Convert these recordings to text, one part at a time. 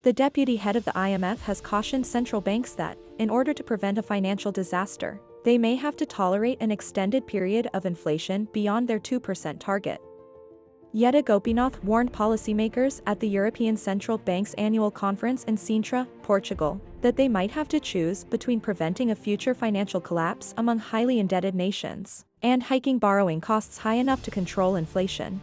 The deputy head of the IMF has cautioned central banks that, in order to prevent a financial disaster, they may have to tolerate an extended period of inflation beyond their 2% target. Yetta Gopinath warned policymakers at the European Central Bank's annual conference in Sintra, Portugal, that they might have to choose between preventing a future financial collapse among highly indebted nations and hiking borrowing costs high enough to control inflation.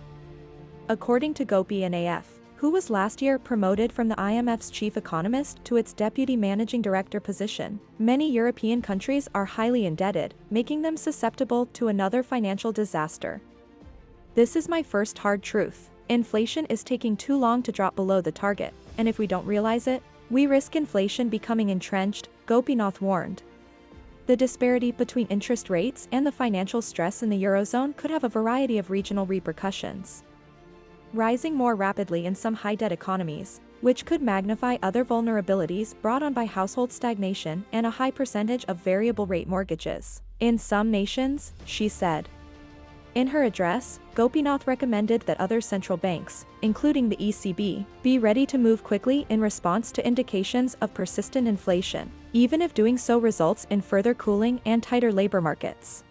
According to Gopinath, who was last year promoted from the IMF's chief economist to its deputy managing director position, many European countries are highly indebted, making them susceptible to another financial disaster. This is my first hard truth. Inflation is taking too long to drop below the target, and if we don't realize it, we risk inflation becoming entrenched, Gopinath warned. The disparity between interest rates and the financial stress in the Eurozone could have a variety of regional repercussions. Rising more rapidly in some high-debt economies, which could magnify other vulnerabilities brought on by household stagnation and a high percentage of variable-rate mortgages. In some nations, she said. In her address, Gopinath recommended that other central banks, including the ECB, be ready to move quickly in response to indications of persistent inflation, even if doing so results in further cooling and tighter labor markets.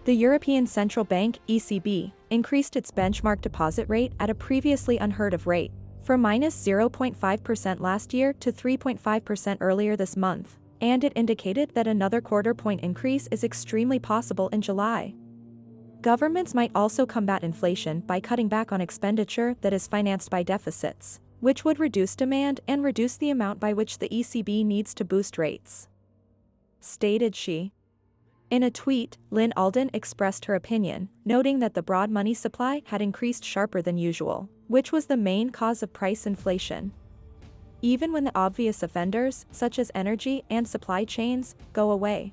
The European Central Bank, ECB, increased its benchmark deposit rate at a previously unheard-of rate, from -0.5% last year to 3.5% earlier this month, and it indicated that another quarter-point increase is extremely possible in July. Governments might also combat inflation by cutting back on expenditure that is financed by deficits, which would reduce demand and reduce the amount by which the ECB needs to boost rates. Stated she. In a tweet, Lyn Alden expressed her opinion, noting that the broad money supply had increased sharper than usual, which was the main cause of price inflation. Even when the obvious offenders, such as energy and supply chains, go away.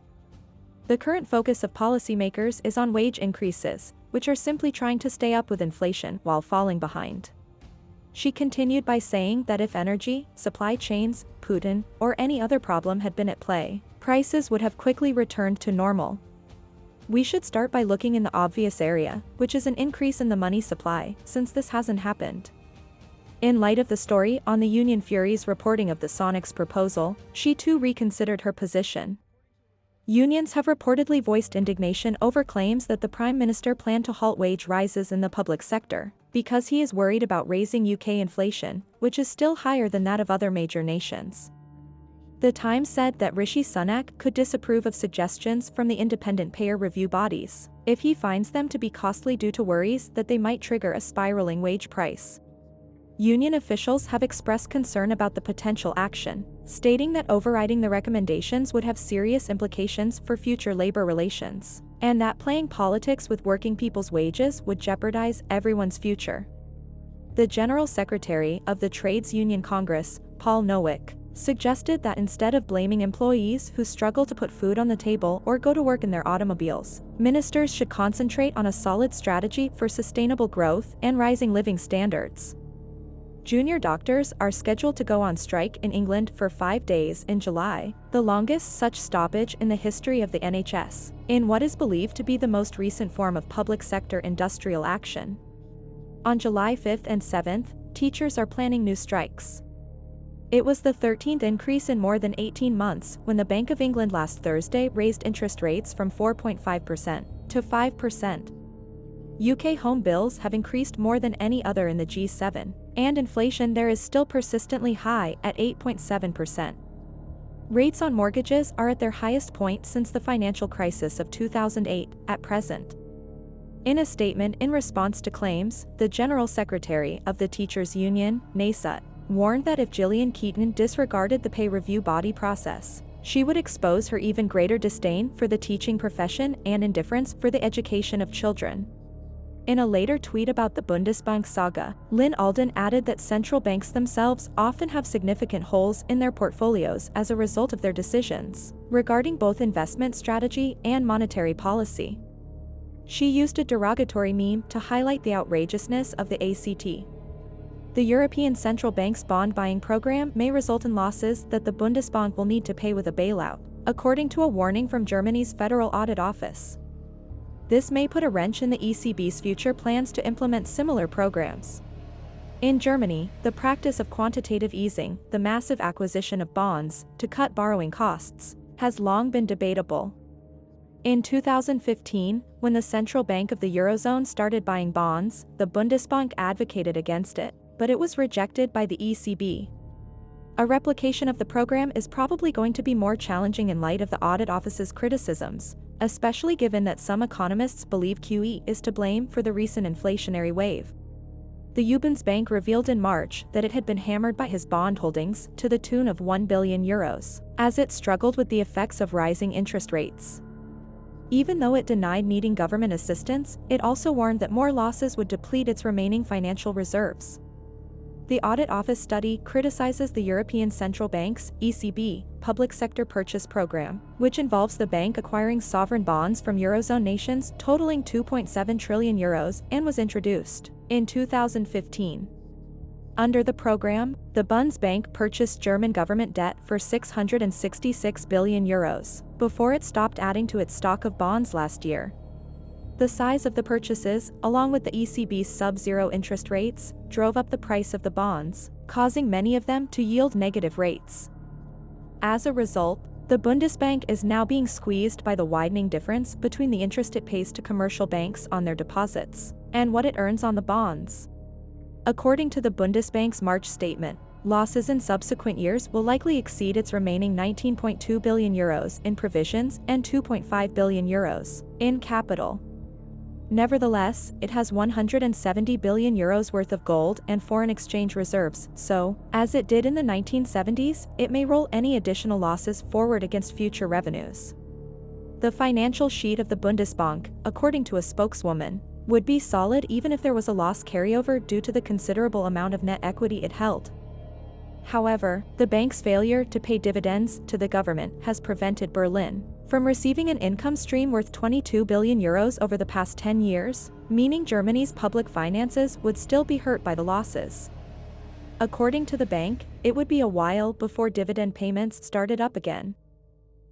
The current focus of policymakers is on wage increases, which are simply trying to stay up with inflation while falling behind. She continued by saying that if energy, supply chains, Putin, or any other problem had been at play, prices would have quickly returned to normal. We should start by looking in the obvious area, which is an increase in the money supply, since this hasn't happened. In light of the story on the Union Fury's reporting of the Sonic's proposal, she too reconsidered her position. Unions have reportedly voiced indignation over claims that the Prime Minister planned to halt wage rises in the public sector, because he is worried about raising UK inflation, which is still higher than that of other major nations. The Times said that Rishi Sunak could disapprove of suggestions from the independent payer review bodies, if he finds them to be costly due to worries that they might trigger a spiraling wage price. Union officials have expressed concern about the potential action, stating that overriding the recommendations would have serious implications for future labor relations, and that playing politics with working people's wages would jeopardize everyone's future. The General Secretary of the Trades Union Congress, Paul Nowick, suggested that instead of blaming employees who struggle to put food on the table or go to work in their automobiles, ministers should concentrate on a solid strategy for sustainable growth and rising living standards. Junior doctors are scheduled to go on strike in England for 5 days in July, the longest such stoppage in the history of the NHS, in what is believed to be the most recent form of public sector industrial action. On July 5th and 7th, teachers are planning new strikes. It was the 13th increase in more than 18 months when the Bank of England last Thursday raised interest rates from 4.5% to 5%. UK home bills have increased more than any other in the G7, and inflation there is still persistently high at 8.7%. Rates on mortgages are at their highest point since the financial crisis of 2008, at present. In a statement in response to claims, the General Secretary of the Teachers' Union, NASUT, warned that if Gillian Keaton disregarded the pay review body process, she would expose her even greater disdain for the teaching profession and indifference for the education of children. In a later tweet about the Bundesbank saga, Lyn Alden added that central banks themselves often have significant holes in their portfolios as a result of their decisions regarding both investment strategy and monetary policy. She used a derogatory meme to highlight the outrageousness of the ACT. The European Central Bank's bond buying program may result in losses that the Bundesbank will need to pay with a bailout, according to a warning from Germany's Federal Audit Office. This may put a wrench in the ECB's future plans to implement similar programs. In Germany, the practice of quantitative easing, the massive acquisition of bonds, to cut borrowing costs, has long been debatable. In 2015, when the central bank of the Eurozone started buying bonds, the Bundesbank advocated against it, but it was rejected by the ECB. A replication of the program is probably going to be more challenging in light of the Audit Office's criticisms, especially given that some economists believe QE is to blame for the recent inflationary wave. The Bundesbank revealed in March that it had been hammered by his bond holdings to the tune of €1 billion, as it struggled with the effects of rising interest rates. Even though it denied needing government assistance, it also warned that more losses would deplete its remaining financial reserves. The Audit Office study criticizes the European Central Bank's (ECB) public sector purchase program, which involves the bank acquiring sovereign bonds from Eurozone nations totaling €2.7 trillion and was introduced in 2015. Under the program, the Bundesbank purchased German government debt for €666 billion before it stopped adding to its stock of bonds last year. The size of the purchases, along with the ECB's sub-zero interest rates, drove up the price of the bonds, causing many of them to yield negative rates. As a result, the Bundesbank is now being squeezed by the widening difference between the interest it pays to commercial banks on their deposits and what it earns on the bonds. According to the Bundesbank's March statement, losses in subsequent years will likely exceed its remaining €19.2 billion in provisions and €2.5 billion in capital. Nevertheless, it has €170 billion worth of gold and foreign exchange reserves, so, as it did in the 1970s, it may roll any additional losses forward against future revenues. The financial sheet of the Bundesbank, according to a spokeswoman, would be solid even if there was a loss carryover due to the considerable amount of net equity it held. However, the bank's failure to pay dividends to the government has prevented Berlin from receiving an income stream worth €22 billion over the past 10 years, meaning Germany's public finances would still be hurt by the losses. According to the bank, it would be a while before dividend payments started up again.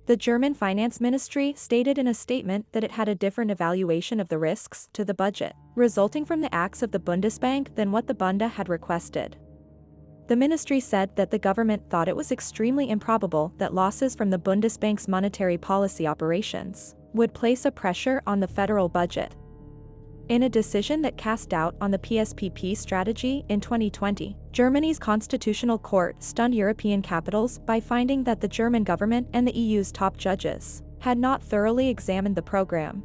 The German Finance Ministry stated in a statement that it had a different evaluation of the risks to the budget, resulting from the acts of the Bundesbank than what the Bund had requested. The ministry said that the government thought it was extremely improbable that losses from the Bundesbank's monetary policy operations would place a pressure on the federal budget. In a decision that cast doubt on the PSPP strategy in 2020, Germany's constitutional court stunned European capitals by finding that the German government and the EU's top judges had not thoroughly examined the program.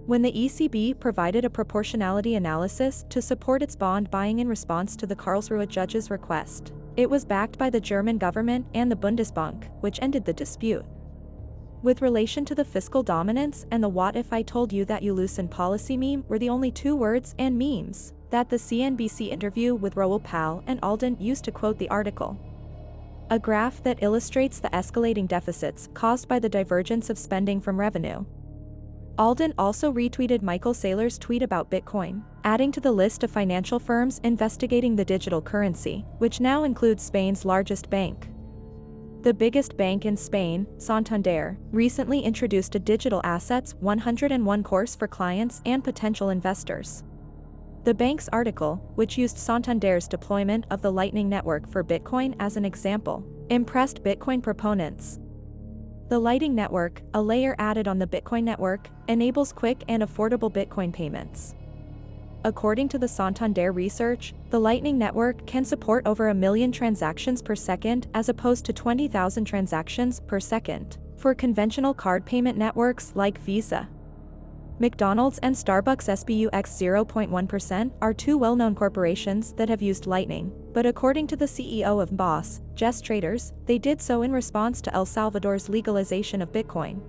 When the ECB provided a proportionality analysis to support its bond buying in response to the Karlsruhe judge's request, it was backed by the German government and the Bundesbank, which ended the dispute. With relation to the fiscal dominance and the "what if I told you that you loosen policy" meme were the only two words and memes that the CNBC interview with Lyn and Alden used to quote the article. A graph that illustrates the escalating deficits caused by the divergence of spending from revenue. Alden also retweeted Michael Saylor's tweet about Bitcoin, adding to the list of financial firms investigating the digital currency, which now includes Spain's largest bank. The biggest bank in Spain, Santander, recently introduced a Digital Assets 101 course for clients and potential investors. The bank's article, which used Santander's deployment of the Lightning Network for Bitcoin as an example, impressed Bitcoin proponents. The Lightning Network, a layer added on the Bitcoin network, enables quick and affordable Bitcoin payments. According to the Santander research, the Lightning Network can support over 1 million transactions per second as opposed to 20,000 transactions per second for conventional card payment networks like Visa. McDonald's and Starbucks SBUX 0.1% are two well-known corporations that have used Lightning, but according to the CEO of Boss, Jess Traders, they did so in response to El Salvador's legalization of Bitcoin.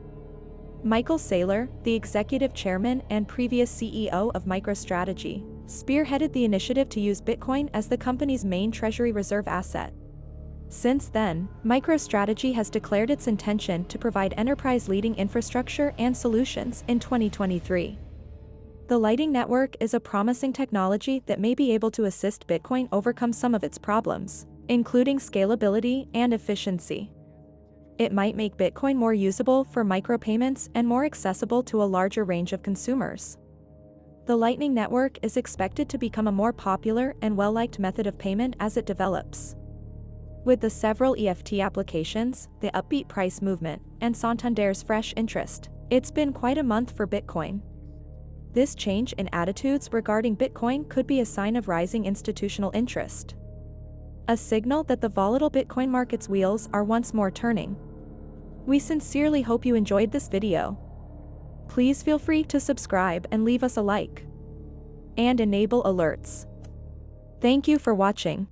Michael Saylor, the executive chairman and previous CEO of MicroStrategy, spearheaded the initiative to use Bitcoin as the company's main treasury reserve asset. Since then, MicroStrategy has declared its intention to provide enterprise-leading infrastructure and solutions in 2023. The Lightning Network is a promising technology that may be able to assist Bitcoin overcome some of its problems, including scalability and efficiency. It might make Bitcoin more usable for micropayments and more accessible to a larger range of consumers. The Lightning Network is expected to become a more popular and well-liked method of payment as it develops. With the several EFT applications, the upbeat price movement, and Santander's fresh interest, it's been quite a month for Bitcoin. This change in attitudes regarding Bitcoin could be a sign of rising institutional interest. A signal that the volatile Bitcoin market's wheels are once more turning. We sincerely hope you enjoyed this video. Please feel free to subscribe and leave us a like. And enable alerts. Thank you for watching.